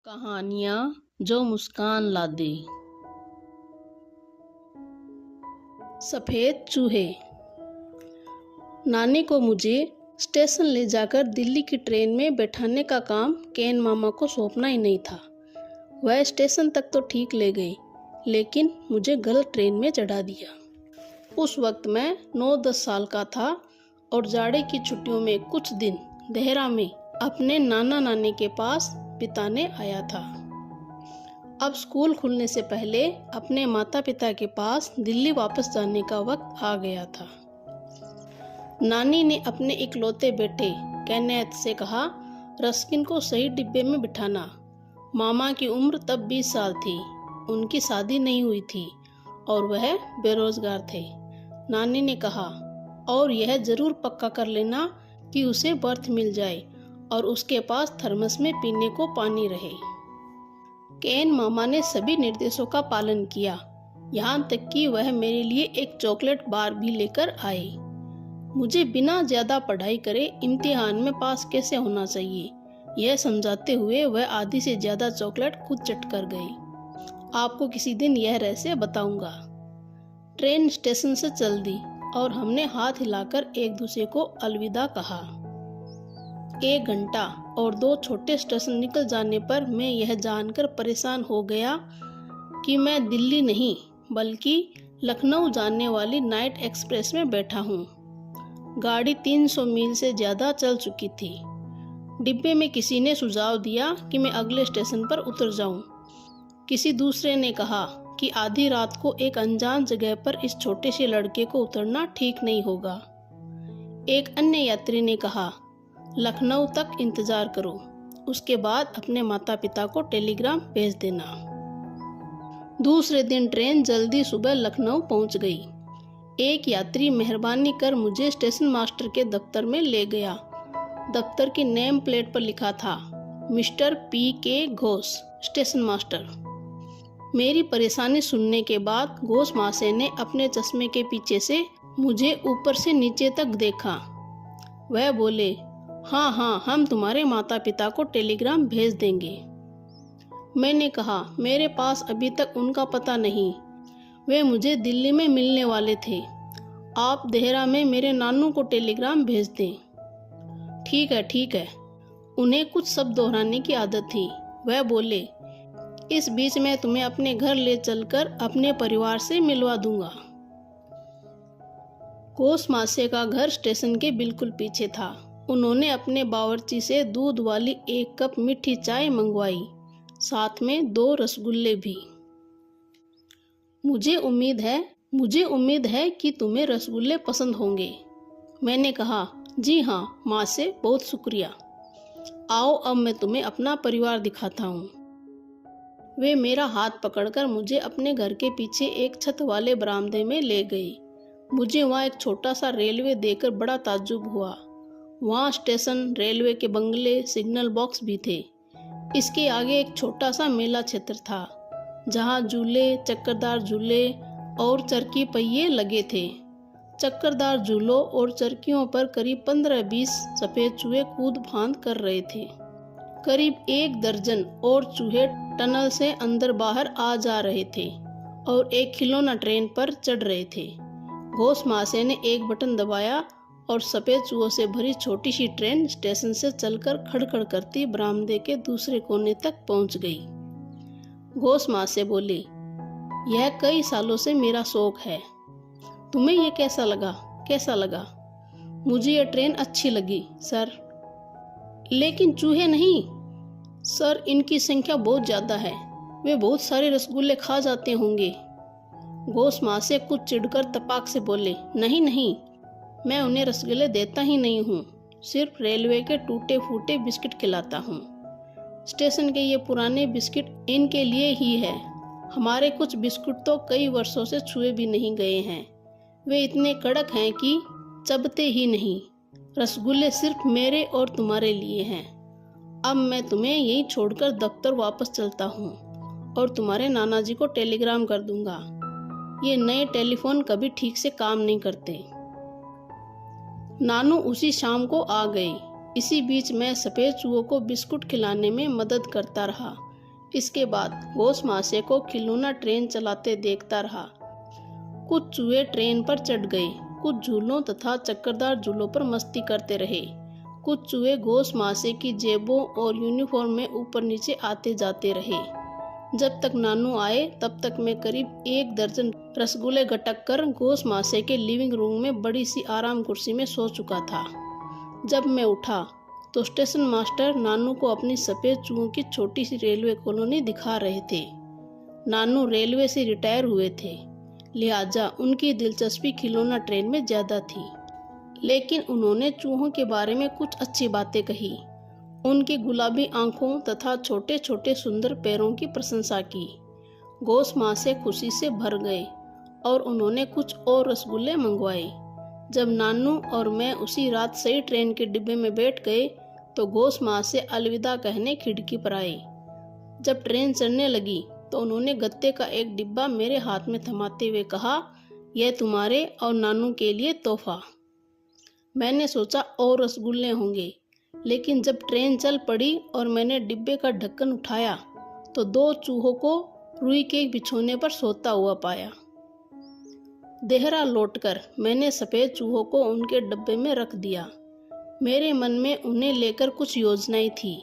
कहानियाँ जो मुस्कान ला दे। सफ़ेद चूहे। नानी को मुझे स्टेशन ले जाकर दिल्ली की ट्रेन में बैठाने का काम केन मामा को सौंपना ही नहीं था। वह स्टेशन तक तो ठीक ले गई, लेकिन मुझे गलत ट्रेन में चढ़ा दिया। उस वक्त मैं 9-10 साल का था और जाड़े की छुट्टियों में कुछ दिन देहरा में अपने नाना नानी के पास बिताने आया था। अब स्कूल खुलने से पहले अपने माता पिता के पास दिल्ली वापस जाने का वक्त आ गया था। नानी ने अपने इकलौते बेटे कैनेथ से कहा, रस्किन को सही डिब्बे में बिठाना। मामा की उम्र तब 20 साल थी। उनकी शादी नहीं हुई थी और वह बेरोजगार थे। नानी ने कहा, और यह जरूर पक्का कर लेना कि उसे बर्थ मिल जाए और उसके पास थर्मस में पीने को पानी रहे। केन मामा ने सभी निर्देशों का पालन किया, यहाँ तक कि वह मेरे लिए एक चॉकलेट बार भी लेकर आए। मुझे बिना ज्यादा पढ़ाई करे इम्तिहान में पास कैसे होना चाहिए, यह समझाते हुए वह आधी से ज्यादा चॉकलेट खुद चट कर गए। आपको किसी दिन यह रहस्य बताऊंगा। ट्रेन स्टेशन से चल दी और हमने हाथ हिलाकर एक दूसरे को अलविदा कहा। 1 घंटा और 2 छोटे स्टेशन निकल जाने पर मैं यह जानकर परेशान हो गया कि मैं दिल्ली नहीं बल्कि लखनऊ जाने वाली नाइट एक्सप्रेस में बैठा हूँ। गाड़ी 300 मील से ज़्यादा चल चुकी थी। डिब्बे में किसी ने सुझाव दिया कि मैं अगले स्टेशन पर उतर जाऊं। किसी दूसरे ने कहा कि आधी रात को एक अनजान जगह पर इस छोटे से लड़के को उतरना ठीक नहीं होगा। एक अन्य यात्री ने कहा, लखनऊ तक इंतजार करो, उसके बाद अपने माता पिता को टेलीग्राम भेज देना। दूसरे दिन ट्रेन जल्दी सुबह लखनऊ पहुंच गई। एक यात्री मेहरबानी कर मुझे स्टेशन मास्टर के दफ्तर में ले गया। दफ्तर की नेम प्लेट पर लिखा था, mister P.K. Ghosh, station master. मेरी परेशानी सुनने के बाद घोष महाशय ने अपने चश्मे के पीछे से मुझे ऊपर से नीचे तक देखा। वह बोले, हाँ, हम तुम्हारे माता पिता को टेलीग्राम भेज देंगे। मैंने कहा, मेरे पास अभी तक उनका पता नहीं, वे मुझे दिल्ली में मिलने वाले थे। आप देहरा में मेरे नानू को टेलीग्राम भेज दें। ठीक है। उन्हें कुछ शब्द दोहराने की आदत थी। वह बोले, इस बीच मैं तुम्हें अपने घर ले चलकर अपने परिवार से मिलवा दूंगा। घोष महाशय का घर स्टेशन के बिल्कुल पीछे था। उन्होंने अपने बावर्ची से दूध वाली 1 कप मीठी चाय मंगवाई, साथ में 2 रसगुल्ले भी। मुझे उम्मीद है कि तुम्हें रसगुल्ले पसंद होंगे। मैंने कहा, जी हाँ माँ से बहुत शुक्रिया। आओ अब मैं तुम्हें अपना परिवार दिखाता हूँ। वे मेरा हाथ पकड़कर मुझे अपने घर के पीछे एक छत वाले बरामदे में ले गए। मुझे वहाँ एक छोटा सा रेलवे देखकर बड़ा ताज्जुब हुआ। वहाँ स्टेशन, रेलवे के बंगले, सिग्नल बॉक्स भी थे। इसके आगे एक छोटा सा मेला क्षेत्र था, जहाँ झूले, चक्करदार झूले और चरखी पहिए लगे थे। चक्करदार झूलों और चरखियों पर करीब 15-20 सफेद चूहे कूद फांद कर रहे थे। करीब 1 दर्जन और चूहे टनल से अंदर बाहर आ जा रहे थे और एक खिलौना ट्रेन पर चढ़ रहे थे। घोष महाशय ने एक बटन दबाया और सफेद चूहों से भरी छोटी सी ट्रेन स्टेशन से चलकर खड़खड़ करती बरामदे के दूसरे कोने तक पहुंच गई। घोष महाशय बोले, यह कई सालों से मेरा शौक है। तुम्हें यह कैसा लगा? मुझे यह ट्रेन अच्छी लगी सर। लेकिन चूहे नहीं सर, इनकी संख्या बहुत ज्यादा है। वे बहुत सारे रसगुल्ले खा जाते होंगे। घोष महाशय कुछ चिढ़कर तपाक से बोले, नहीं, मैं उन्हें रसगुल्ले देता ही नहीं हूँ, सिर्फ रेलवे के टूटे फूटे बिस्किट खिलाता हूँ। स्टेशन के ये पुराने बिस्किट इनके लिए ही है। हमारे कुछ बिस्कुट तो कई वर्षों से छुए भी नहीं गए हैं। वे इतने कड़क हैं कि चबते ही नहीं। रसगुल्ले सिर्फ मेरे और तुम्हारे लिए हैं। अब मैं तुम्हें यहीं छोड़कर दफ्तर वापस चलता हूँ और तुम्हारे नाना जी को टेलीग्राम कर दूंगा। ये नए टेलीफोन कभी ठीक से काम नहीं करते। नानू उसी शाम को आ गए। इसी बीच मैं सफ़ेद चूहों को बिस्कुट खिलाने में मदद करता रहा। इसके बाद घोष महाशय को खिलौना ट्रेन चलाते देखता रहा। कुछ चूहे ट्रेन पर चढ़ गए, कुछ झूलों तथा चक्करदार झूलों पर मस्ती करते रहे। कुछ चूहे घोष महाशय की जेबों और यूनिफॉर्म में ऊपर नीचे आते जाते रहे। जब तक नानू आए तब तक मैं करीब 1 दर्जन रसगुल्ले गटक कर घोष महाशय के लिविंग रूम में बड़ी सी आराम कुर्सी में सो चुका था। जब मैं उठा तो स्टेशन मास्टर नानू को अपनी सफ़ेद चूहों की छोटी सी रेलवे कॉलोनी दिखा रहे थे। नानू रेलवे से रिटायर हुए थे, लिहाजा उनकी दिलचस्पी खिलौना ट्रेन में ज़्यादा थी। लेकिन उन्होंने चूहों के बारे में कुछ अच्छी बातें कही। उनकी गुलाबी आंखों तथा छोटे छोटे सुंदर पैरों की प्रशंसा की। घोष महाशय खुशी से भर गए और उन्होंने कुछ और रसगुल्ले मंगवाए। जब नानू और मैं उसी रात सही ट्रेन के डिब्बे में बैठ गए तो घोष महाशय अलविदा कहने खिड़की पर आए। जब ट्रेन चलने लगी तो उन्होंने गत्ते का एक डिब्बा मेरे हाथ में थमाते हुए कहा, यह तुम्हारे और नानू के लिए तोहफा। मैंने सोचा और रसगुल्ले होंगे, लेकिन जब ट्रेन चल पड़ी और मैंने डिब्बे का ढक्कन उठाया तो 2 चूहों को रुई के बिछौने पर सोता हुआ पाया। देहरा लौटकर मैंने सफ़ेद चूहों को उनके डब्बे में रख दिया। मेरे मन में उन्हें लेकर कुछ योजनाएं थी।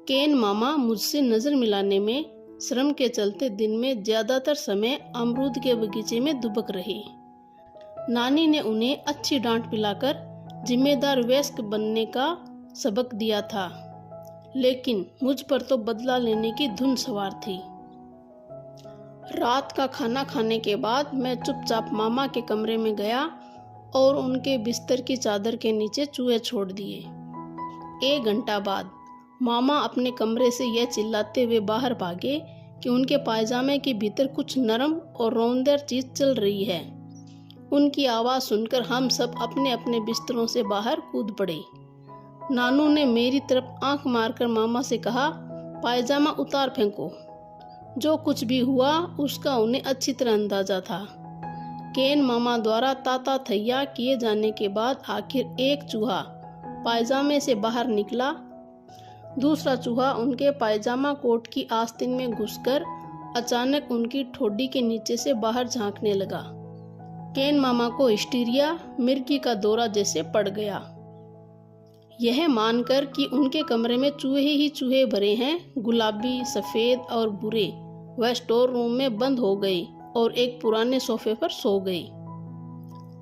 केन मामा मुझसे नज़र मिलाने में श्रम के चलते दिन में ज़्यादातर समय अमरूद के बगीचे में दुबक रहे। नानी ने उन्हें अच्छी डांट पिलाकर जिम्मेदार वयस्क बनने का सबक दिया था, लेकिन मुझ पर तो बदला लेने की धुन सवार थी। रात का खाना खाने के बाद मैं चुपचाप मामा के कमरे में गया और उनके बिस्तर की चादर के नीचे चूहे छोड़ दिए। 1 घंटा बाद मामा अपने कमरे से यह चिल्लाते हुए बाहर भागे कि उनके पायजामे के भीतर कुछ नरम और रौंदेदार चीज चल रही है। उनकी आवाज़ सुनकर हम सब अपने अपने बिस्तरों से बाहर कूद पड़े। नानू ने मेरी तरफ आंख मारकर मामा से कहा, पायजामा उतार फेंको। जो कुछ भी हुआ उसका उन्हें अच्छी तरह अंदाजा था। केन मामा द्वारा ताता थैया किए जाने के बाद आखिर एक चूहा पायजामे से बाहर निकला। दूसरा चूहा उनके पायजामा कोट की आस्तीन में घुसकर अचानक उनकी ठोडी के नीचे से बाहर झांकने लगा। केन मामा को हिस्टीरिया, मिर्गी का दौरा जैसे पड़ गया। यह मानकर कि उनके कमरे में चूहे ही चूहे भरे हैं, गुलाबी, सफ़ेद और बुरे, वह स्टोर रूम में बंद हो गई और एक पुराने सोफे पर सो गई।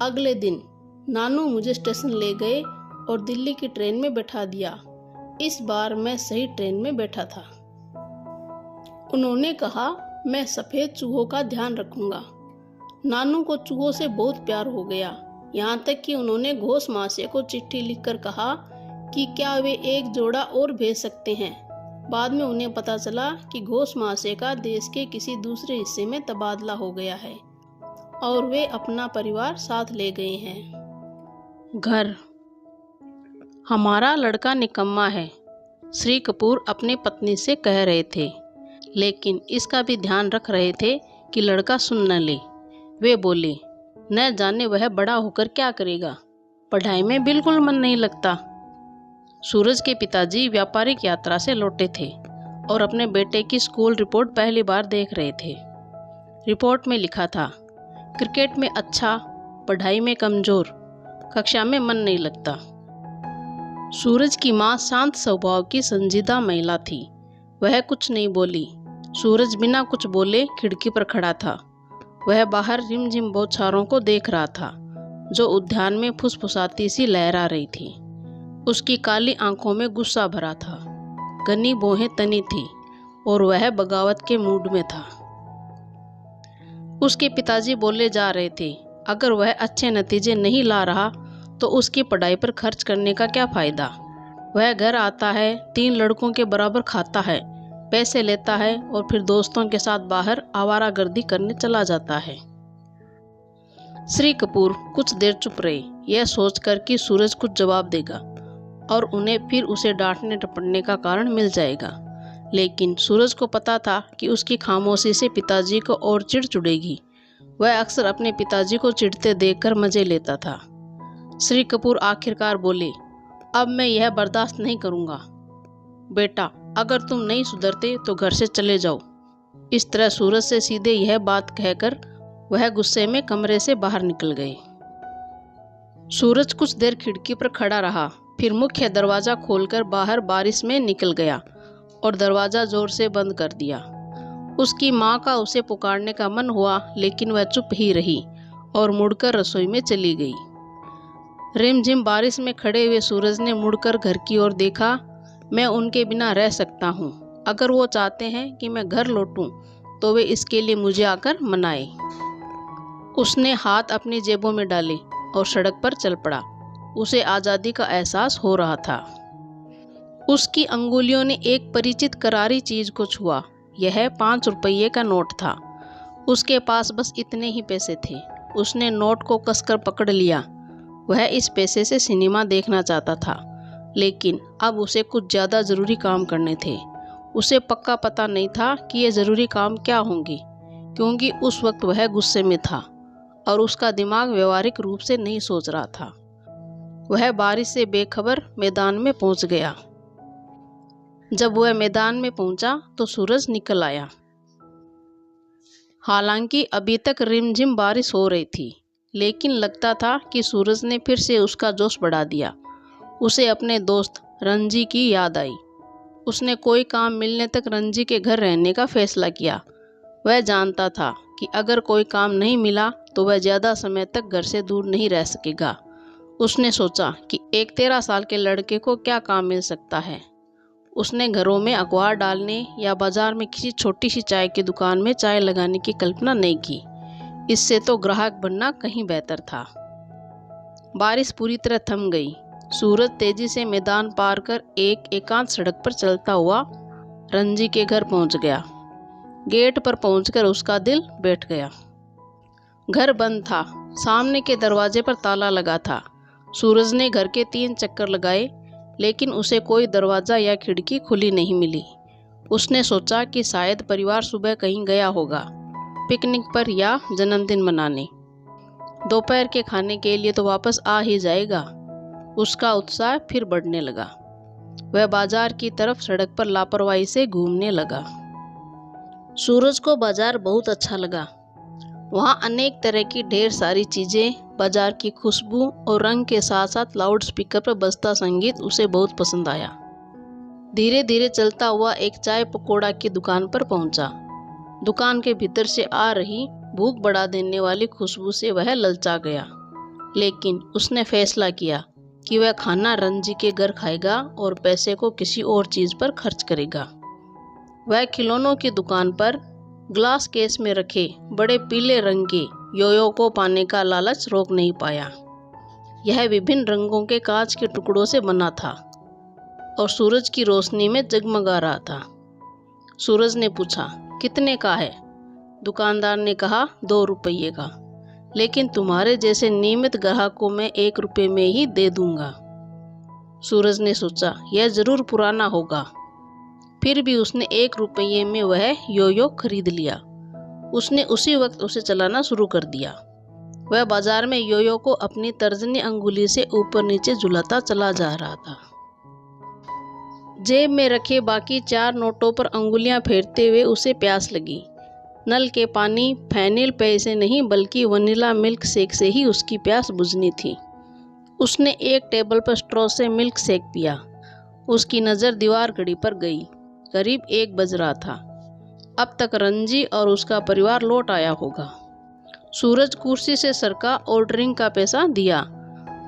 अगले दिन नानू मुझे स्टेशन ले गए और दिल्ली की ट्रेन में बैठा दिया। इस बार मैं सही ट्रेन में बैठा था। उन्होंने कहा, मैं सफ़ेद चूहों का ध्यान रखूंगा। नानू को चूहों से बहुत प्यार हो गया, यहाँ तक कि उन्होंने घोष महाशय को चिट्ठी लिखकर कहा कि क्या वे एक जोड़ा और भेज सकते हैं। बाद में उन्हें पता चला कि घोष महाशय का देश के किसी दूसरे हिस्से में तबादला हो गया है और वे अपना परिवार साथ ले गए हैं। घर। हमारा लड़का निकम्मा है, श्री कपूर अपनी पत्नी से कह रहे थे, लेकिन इसका भी ध्यान रख रहे थे कि लड़का सुन न ले। वे बोले, न जाने वह बड़ा होकर क्या करेगा, पढ़ाई में बिल्कुल मन नहीं लगता। सूरज के पिताजी व्यापारिक यात्रा से लौटे थे और अपने बेटे की स्कूल रिपोर्ट पहली बार देख रहे थे। रिपोर्ट में लिखा था, क्रिकेट में अच्छा, पढ़ाई में कमज़ोर, कक्षा में मन नहीं लगता। सूरज की माँ शांत स्वभाव की संजीदा महिला थी। वह कुछ नहीं बोली। सूरज बिना कुछ बोले खिड़की पर खड़ा था। वह बाहर रिमझिम बौछारों को देख रहा था जो उद्यान में फुसफुसाती सी लहरा रही थी। उसकी काली आंखों में गुस्सा भरा था, घनी भौहें तनी थी और वह बगावत के मूड में था। उसके पिताजी बोले जा रहे थे, अगर वह अच्छे नतीजे नहीं ला रहा तो उसकी पढ़ाई पर खर्च करने का क्या फ़ायदा। वह घर आता है, 3 लड़कों के बराबर खाता है, पैसे लेता है और फिर दोस्तों के साथ बाहर आवारागर्दी करने चला जाता है। श्री कपूर कुछ देर चुप रहे, यह सोचकर कि सूरज कुछ जवाब देगा और उन्हें फिर उसे डांटने टपटने का कारण मिल जाएगा। लेकिन सूरज को पता था कि उसकी खामोशी से पिताजी को और चिढ़ चुड़ेगी। वह अक्सर अपने पिताजी को चिढ़ते देखकर मजे लेता था। श्री कपूर आखिरकार बोले, अब मैं यह बर्दाश्त नहीं करूँगा। बेटा, अगर तुम नहीं सुधरते तो घर से चले जाओ। इस तरह सूरज से सीधे यह बात कहकर वह गुस्से में कमरे से बाहर निकल गए। सूरज कुछ देर खिड़की पर खड़ा रहा, फिर मुख्य दरवाज़ा खोलकर बाहर बारिश में निकल गया और दरवाज़ा जोर से बंद कर दिया। उसकी माँ का उसे पुकारने का मन हुआ, लेकिन वह चुप ही रही और मुड़कर रसोई में चली गई। रिमझिम बारिश में खड़े हुए सूरज ने मुड़कर घर की ओर देखा। मैं उनके बिना रह सकता हूँ। अगर वो चाहते हैं कि मैं घर लौटूं, तो वे इसके लिए मुझे आकर मनाए। उसने हाथ अपनी जेबों में डाले और सड़क पर चल पड़ा। उसे आज़ादी का एहसास हो रहा था। उसकी अंगुलियों ने एक परिचित करारी चीज को छुआ। यह 5 रुपये का नोट था। उसके पास बस इतने ही पैसे थे। उसने नोट को कसकर पकड़ लिया। वह इस पैसे से सिनेमा देखना चाहता था, लेकिन अब उसे कुछ ज़्यादा ज़रूरी काम करने थे। उसे पक्का पता नहीं था कि ये ज़रूरी काम क्या होंगे, क्योंकि उस वक्त वह गुस्से में था और उसका दिमाग व्यवहारिक रूप से नहीं सोच रहा था। वह बारिश से बेखबर मैदान में पहुंच गया। जब वह मैदान में पहुंचा तो सूरज निकल आया। हालांकि अभी तक रिमझिम बारिश हो रही थी, लेकिन लगता था कि सूरज ने फिर से उसका जोश बढ़ा दिया। उसे अपने दोस्त रंजी की याद आई। उसने कोई काम मिलने तक रंजी के घर रहने का फैसला किया। वह जानता था कि अगर कोई काम नहीं मिला तो वह ज़्यादा समय तक घर से दूर नहीं रह सकेगा। उसने सोचा कि एक 13 साल के लड़के को क्या काम मिल सकता है। उसने घरों में अखबार डालने या बाजार में किसी छोटी सी चाय की दुकान में चाय लगाने की कल्पना नहीं की। इससे तो ग्राहक बनना कहीं बेहतर था। बारिश पूरी तरह थम गई। सूरज तेजी से मैदान पार कर एक एकांत सड़क पर चलता हुआ रंजी के घर पहुंच गया। गेट पर पहुंचकर उसका दिल बैठ गया। घर बंद था। सामने के दरवाजे पर ताला लगा था। सूरज ने घर के 3 चक्कर लगाए, लेकिन उसे कोई दरवाज़ा या खिड़की खुली नहीं मिली। उसने सोचा कि शायद परिवार सुबह कहीं गया होगा, पिकनिक पर या जन्मदिन मनाने। दोपहर के खाने के लिए तो वापस आ ही जाएगा। उसका उत्साह फिर बढ़ने लगा। वह बाजार की तरफ सड़क पर लापरवाही से घूमने लगा। सूरज को बाजार बहुत अच्छा लगा। वहाँ अनेक तरह की ढेर सारी चीज़ें, बाजार की खुशबू और रंग के साथ साथ लाउड स्पीकर पर बजता संगीत उसे बहुत पसंद आया। धीरे धीरे चलता हुआ एक चाय पकौड़ा की दुकान पर पहुंचा। दुकान के भीतर से आ रही भूख बढ़ा देने वाली खुशबू से वह ललचा गया, लेकिन उसने फैसला किया कि वह खाना रंजी के घर खाएगा और पैसे को किसी और चीज़ पर खर्च करेगा। वह खिलौनों की दुकान पर ग्लास केस में रखे बड़े पीले रंग के योयो को पाने का लालच रोक नहीं पाया। यह विभिन्न रंगों के कांच के टुकड़ों से बना था और सूरज की रोशनी में जगमगा रहा था। सूरज ने पूछा, कितने का है? दुकानदार ने कहा, 2 रुपये का, लेकिन तुम्हारे जैसे नियमित ग्राहक को मैं 1 रुपये में ही दे दूंगा। सूरज ने सोचा, यह जरूर पुराना होगा। फिर भी उसने 1 रुपये में वह योयो खरीद लिया। उसने उसी वक्त उसे चलाना शुरू कर दिया। वह बाजार में योयो को अपनी तर्जनी अंगुली से ऊपर नीचे झुलाता चला जा रहा था। जेब में रखे बाकी 4 नोटों पर अंगुलियां फेरते हुए उसे प्यास लगी। नल के पानी फेनिल पेय से नहीं, बल्कि वनीला मिल्क शेक से ही उसकी प्यास बुझनी थी। उसने एक टेबल पर स्ट्रॉ से मिल्क शेक पिया। उसकी नज़र दीवार घड़ी पर गई। करीब 1 बज रहा था। अब तक रंजी और उसका परिवार लौट आया होगा। सूरज कुर्सी से सरका और ड्रिंक का पैसा दिया।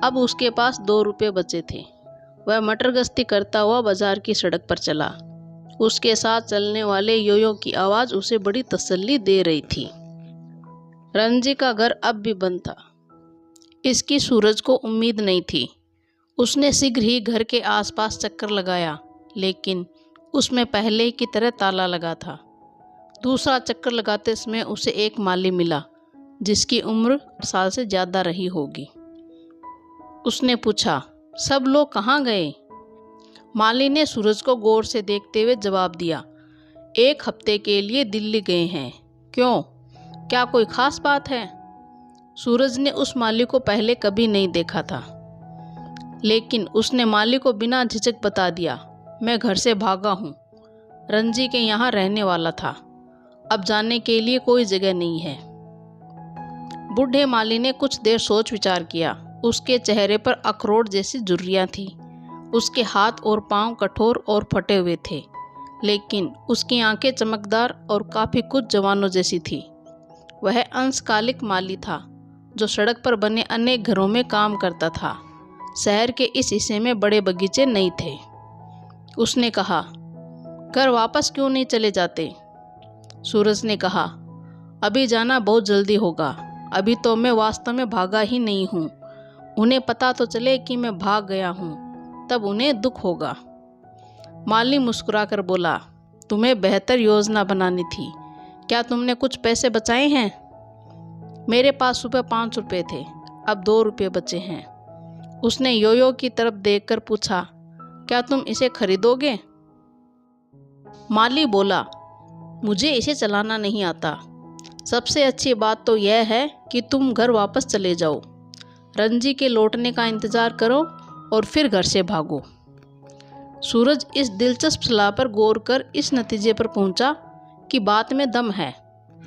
अब उसके पास 2 रुपये बचे थे। वह मटर गश्ती करता हुआ बाजार की सड़क पर चला। उसके साथ चलने वाले योयो की आवाज़ उसे बड़ी तसल्ली दे रही थी। रंजी का घर अब भी बंद था। इसकी सूरज को उम्मीद नहीं थी। उसने शीघ्र ही घर के आसपास चक्कर लगाया, लेकिन उसमें पहले की तरह ताला लगा था। दूसरा चक्कर लगाते समय उसे एक माली मिला, जिसकी उम्र 8 साल से ज़्यादा रही होगी। उसने पूछा, सब लोग कहाँ गए? माली ने सूरज को गौर से देखते हुए जवाब दिया, 1 हफ्ते के लिए दिल्ली गए हैं। क्यों? क्या कोई खास बात है? सूरज ने उस माली को पहले कभी नहीं देखा था, लेकिन उसने माली को बिना झिझक बता दिया, मैं घर से भागा हूँ। रंजी के यहाँ रहने वाला था। अब जाने के लिए कोई जगह नहीं है। बूढ़े माली ने कुछ देर सोच विचार किया। उसके चेहरे पर अखरोट जैसी झुर्रियाँ थीं। उसके हाथ और पांव कठोर और फटे हुए थे, लेकिन उसकी आंखें चमकदार और काफ़ी कुछ जवानों जैसी थी। वह अंशकालिक माली था जो सड़क पर बने अनेक घरों में काम करता था। शहर के इस हिस्से में बड़े बगीचे नहीं थे। उसने कहा, घर वापस क्यों नहीं चले जाते? सूरज ने कहा, अभी जाना बहुत जल्दी होगा। अभी तो मैं वास्तव में भागा ही नहीं हूँ। उन्हें पता तो चले कि मैं भाग गया हूँ, तब उन्हें दुख होगा। माली मुस्कुराकर बोला, तुम्हें बेहतर योजना बनानी थी। क्या तुमने कुछ पैसे बचाए हैं? मेरे पास सुबह 5 रुपये थे, अब 2 रुपये बचे हैं। उसने योयो की तरफ देखकर पूछा, क्या तुम इसे खरीदोगे? माली बोला, मुझे इसे चलाना नहीं आता। सबसे अच्छी बात तो यह है कि तुम घर वापस चले जाओ। रंजी के लौटने का इंतज़ार करो और फिर घर से भागो। सूरज इस दिलचस्प सलाह पर गौर कर इस नतीजे पर पहुंचा कि बात में दम है,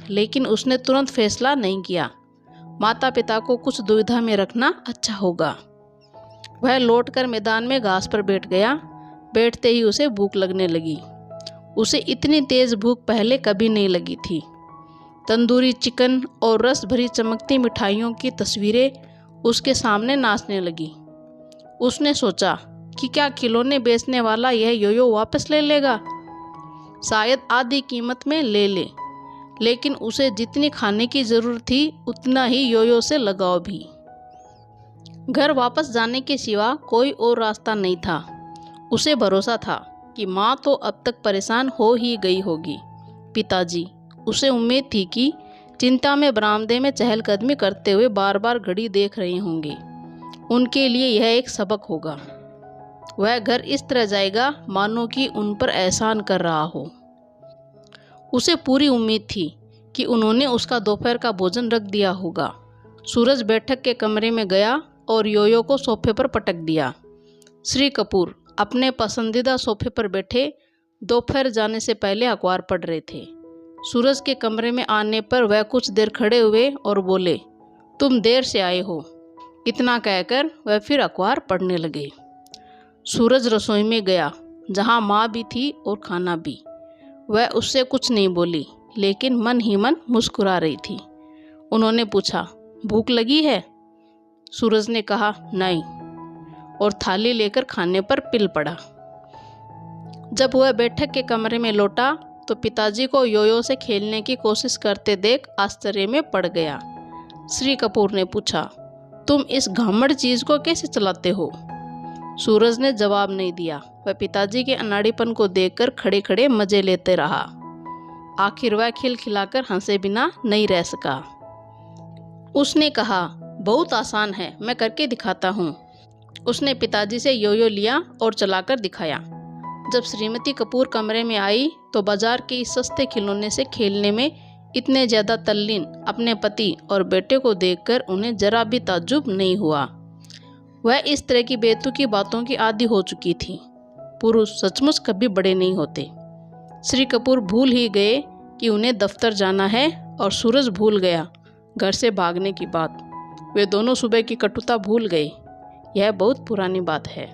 लेकिन उसने तुरंत फैसला नहीं किया। माता पिता को कुछ दुविधा में रखना अच्छा होगा। वह लौटकर मैदान में घास पर बैठ गया। बैठते ही उसे भूख लगने लगी। उसे इतनी तेज भूख पहले कभी नहीं लगी थी। तंदूरी चिकन और रस भरी चमकती मिठाइयों की तस्वीरें उसके सामने नाचने लगी। उसने सोचा कि क्या खिलौने बेचने वाला यह योयो वापस ले लेगा? शायद आधी कीमत में ले ले, लेकिन उसे जितनी खाने की ज़रूरत थी उतना ही योयो से लगाव भी। घर वापस जाने के सिवा कोई और रास्ता नहीं था। उसे भरोसा था कि माँ तो अब तक परेशान हो ही गई होगी। पिताजी, उसे उम्मीद थी कि चिंता में बरामदे में चहलकदमी करते हुए बार बार घड़ी देख रहे होंगे। उनके लिए यह एक सबक होगा। वह घर इस तरह जाएगा मानो कि उन पर एहसान कर रहा हो। उसे पूरी उम्मीद थी कि उन्होंने उसका दोपहर का भोजन रख दिया होगा। सूरज बैठक के कमरे में गया और योयो को सोफे पर पटक दिया। श्री कपूर अपने पसंदीदा सोफे पर बैठे दोपहर जाने से पहले अखबार पढ़ रहे थे। सूरज के कमरे में आने पर वह कुछ देर खड़े हुए और बोले, तुम देर से आए हो। इतना कहकर वह फिर अखबार पढ़ने लगे। सूरज रसोई में गया, जहाँ माँ भी थी और खाना भी। वह उससे कुछ नहीं बोली, लेकिन मन ही मन मुस्कुरा रही थी। उन्होंने पूछा, भूख लगी है? सूरज ने कहा, नहीं, और थाली लेकर खाने पर पिल पड़ा। जब वह बैठक के कमरे में लौटा तो पिताजी को योयो से खेलने की कोशिश करते देख आश्चर्य में पड़ गया। श्री कपूर ने पूछा, तुम इस घामड़ चीज को कैसे चलाते हो? सूरज ने जवाब नहीं दिया। वह पिताजी के अनाड़ीपन को देखकर खड़े खड़े मजे लेते रहा। आखिर वह खिलखिलाकर हंसे बिना नहीं रह सका। उसने कहा, बहुत आसान है, मैं करके दिखाता हूँ। उसने पिताजी से योयो लिया और चलाकर दिखाया। जब श्रीमती कपूर कमरे में आई तो बाजार के इस सस्ते खिलौने से खेलने में इतने ज़्यादा तल्लीन अपने पति और बेटे को देखकर उन्हें जरा भी ताज्जुब नहीं हुआ। वह इस तरह की बेतुकी बातों की आदी हो चुकी थी। पुरुष सचमुच कभी बड़े नहीं होते। श्री कपूर भूल ही गए कि उन्हें दफ्तर जाना है और सूरज भूल गया घर से भागने की बात। वे दोनों सुबह की कटुता भूल गए। यह बहुत पुरानी बात है।